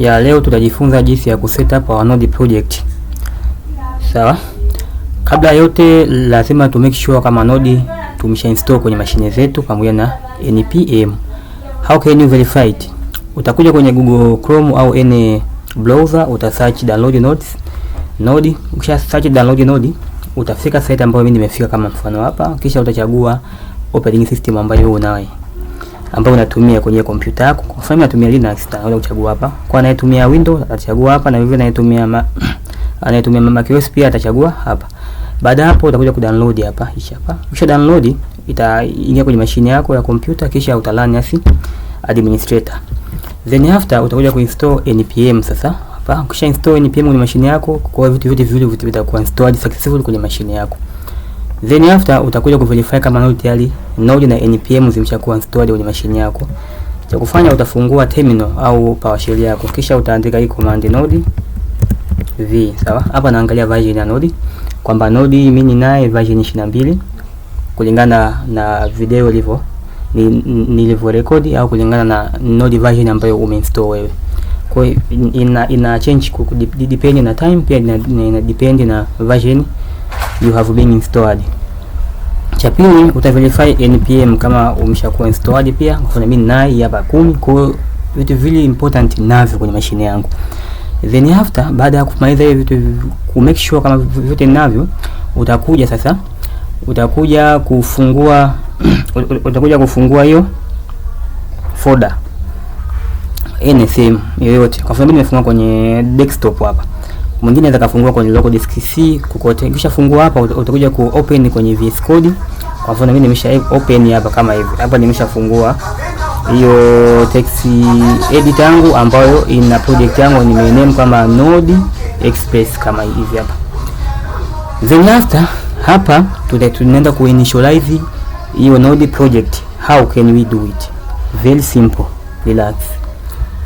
ya leo tutajifunza jinsi ya kusetup our node project. Sawa? Kabla ya yote lazima tu make sure kama node tumesha install kwenye mashine zetu pamoja na npm. How can you verify it? Utakuja kwenye Google Chrome au any browser, uta search download nodes node. Ukisha search download node utafika site ambayo mimi nimefika kama mfano hapa, kisha utachagua operating system ambayo unayo ambayo unatumia kwenye kompyuta yako. Kwa mfano natumia Linux, unaweza kuchagua hapa. Kwa anayetumia Windows atachagua hapa, na vivyo anayetumia Mac OS pia atachagua hapa. Baada hapo utakuja kudownload hapa, hichi hapa. Ukisha download itaingia kwenye mashine yako ya kompyuta, kisha utalani as administrator. Then after utakuja kuinstall npm sasa hapa. Ukisha install npm kwenye mashine yako, kwa vitu vyote vile vitakuwa installed successfully kwenye mashine yako. Then after utakuja kuverify kama node na npm zimeshakuwa installed kwenye mashine yako. Cha kufanya utafungua terminal au PowerShell yako, kisha utaandika hii command node v. Sawa? Hapa naangalia version ya node kwamba node mimi ninaye version 22 kulingana na video nilivyo record au kulingana na node version ambayo umeinstall wewe. Kwa hiyo ina change depend na time, pia ina depend na version you have been installed. Cha pili utaverify npm kama umeshakuwa installed pia. Kwa mfano mimi ninaye hapa 10, kwa hiyo vitu vile important navyo kwenye mashine yangu. Then after baada ya kumaliza hiyo vitu ku make sure kama vyote ninavyo, utakuja kufungua hiyo folder NSM yoyote. Kwa mfano mimi nimefungua kwenye desktop hapa, mwingine anaweza kufungua kwenye local disk C kokote. Kisha fungua hapa, utakuja ku open kwenye VS Code. Kwa mfano mimi nimesha open hapa kama hivi. Hapa nimeshafungua hiyo text editor yangu ambayo ina project yangu nimename kama Node Express kama hivi hapa. Then after hapa tunaenda kuinitialize hiyo Node project. How can we do it? Very simple. Relax.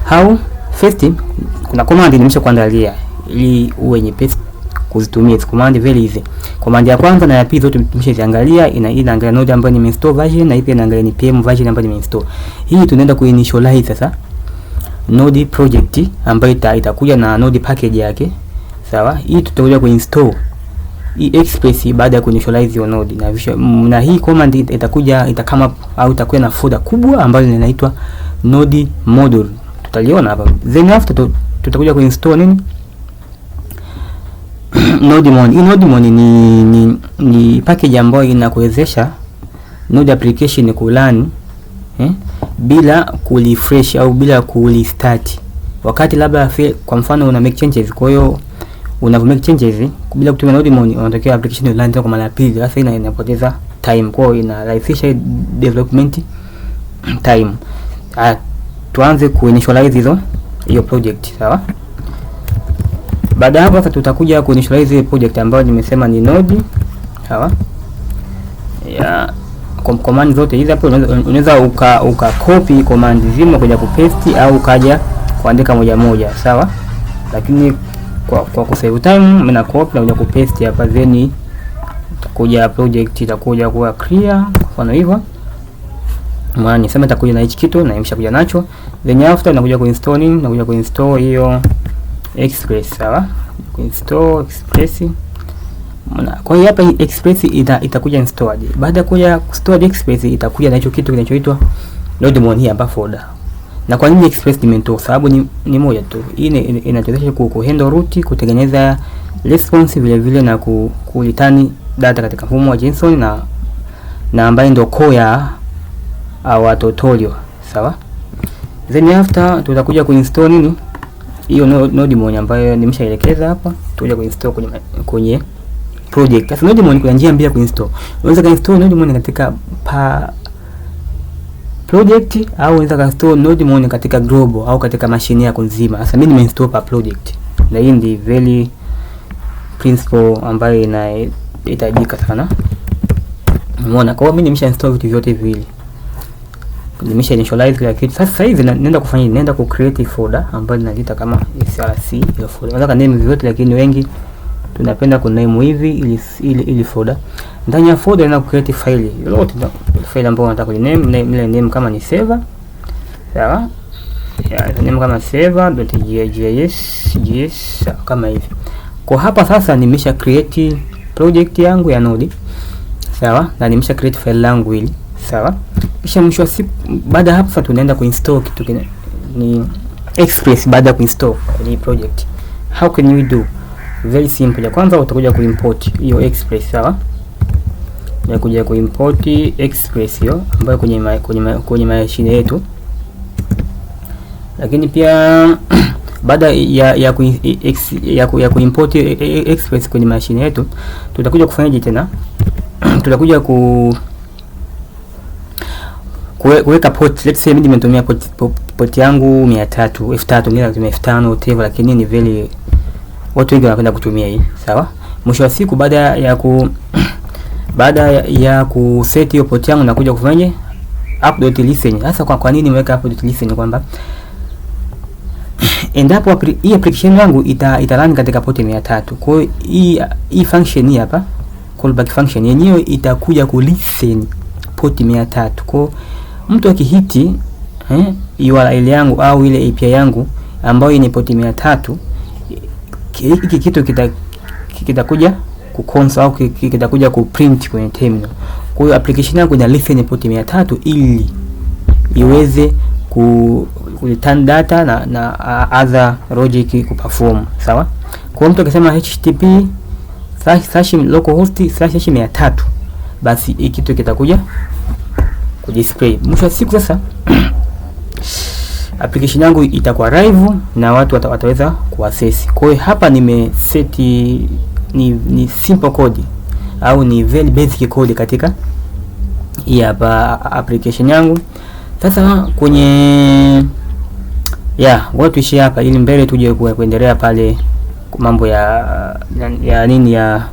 How? First kuna command nimeshakuandalia ili uwe nyepesi kuzitumia. Command very easy. Command ya kwanza na ya pili zote tumeshaziangalia. Inaangalia node ambayo nimeinstall version, na hii pia inaangalia npm version ambayo nimeinstall. Hii tunaenda kuinitialize sasa node project ambayo itakuja na node package yake. Sawa? Hii tutakuja kuinstall hii express baada ya kuinitialize hiyo node, na hii command itakama au itakuwa na folder kubwa ambayo inaitwa node module. Tutaliona hapa. Then after tutakuja kuinstall nini? NodeMon. Hii NodeMon ni package ambayo inakuwezesha node application kulani bila kurefresh au bila kurestart. Wakati labda kwa mfano una make changes, kwa hiyo unavyo make changes bila kutumia NodeMon, unatakiwa application ilani kwa mara ya pili. Sasa inapoteza time, kwa hiyo inarahisisha development time. Tuanze kuinitialize hiyo project. Sawa? Baada hapo sasa tutakuja kuinitialize project ambayo nimesema ni node. Sawa? Ya command zote hizi hapo unaweza uka copy command zima kuja kupaste au ukaja kuandika moja moja. Sawa? Lakini kwa kusave time mimi na copy na kuja kupaste hapa, then utakuja project itakuja kuwa clear kwa mfano hivyo. Maana nisema itakuja na hichi kitu na nimeshakuja nacho. Then after nakuja kuinstall nini? Nakuja kuinstall hiyo Express. Sawa? Kuinstall Express. Kwa hiyo hapa Express itakuja installed. Baada ya kuja installed Express itakuja na hicho kitu kinachoitwa NodeMon hii hapa folder. Na kwa nini Express nimetoa? Sababu ni moja tu. Hii inatuwezesha kuhandle root, kutengeneza response vile vile na kureturn data katika mfumo wa JSON na ambaye ndio core ya our tutorial. Sawa? Then after tutakuja kuinstall nini? Hiyo NodeMon ambayo nimeshaelekeza hapa. Tutakuja kuinstall kwenye project. Sasa NodeMon kuna njia mbili ya kuinstall. Unaweza kuinstall NodeMon katika project au unaweza kuinstall NodeMon katika global au katika mashine yako nzima. Sasa mimi nimeinstall pa project. Na hii ndio very principle ambayo inahitajika sana. Umeona? Kwa hiyo mimi nimeshainstall vitu vyote viwili. Nimesha initialize kila kitu. Sasa hivi naenda ku create folder ambayo ninaita kama src hiyo folder. Unaweza name vyote, lakini wengi tunapenda ku name hivi ili folder. Ndani ya folder na create file yote, file ambayo unataka ku name kama ni server. Sawa? name kama server.js kama hivi. Kwa hapa sasa nimesha create project yangu ya Node, sawa, na nimesha create file langu hili, sawa. Kisha mwisho wa siku, baada hapo sasa tunaenda kuinstall kitu ni Express. Baada ya kuinstall hii project, how can we do? Very simple. Ya kwanza utakuja kuimport hiyo Express, sawa. Unakuja kuimport Express hiyo ambayo kwenye machine yetu. Lakini pia baada ya kuimport Express kwenye machine yetu, tutakuja kufanyaje tena? Tutakuja kuweka port. Let's say mimi nimetumia port yangu 300, 3000, ngine natumia 5000 whatever, lakini ni very watu wengi wanapenda kutumia hii, sawa. Mwisho wa siku, baada ya kuset hiyo port yangu, nakuja kufanyaje? App.listen. Sasa kwa nini nimeweka app.listen? Kwamba endapo hii application yangu itarun katika port 300, kwa hiyo hii function hii hapa, callback function yenyewe itakuja ku listen port 300. Kwa mtu akihiti URL yangu au ile API yangu ambayo ni port 300, hiki kitu kitakuja ku console au kitakuja ku print kwenye terminal. Kwa hiyo application yangu ina listen port 300 ili iweze ku return data na other logic ku perform, sawa. Kwa mtu akisema http/localhost/300, basi hiki kitu kitakuja ku display. Mwisho wa siku sasa application yangu itakuwa live na watu wataweza kuaccess. Kwa hiyo hapa nimeset ni simple code au ni very basic code katika hii hapa application yangu. Sasa kwenye ngoja tuishie hapa ili mbele tuje kuendelea pale mambo ya nini ya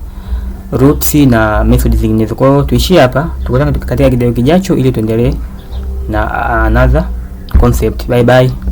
roots na methods zinginezo. Kwa hiyo tuishie hapa, tukutane katika video kijacho ili tuendelee na another concept. Bye bye.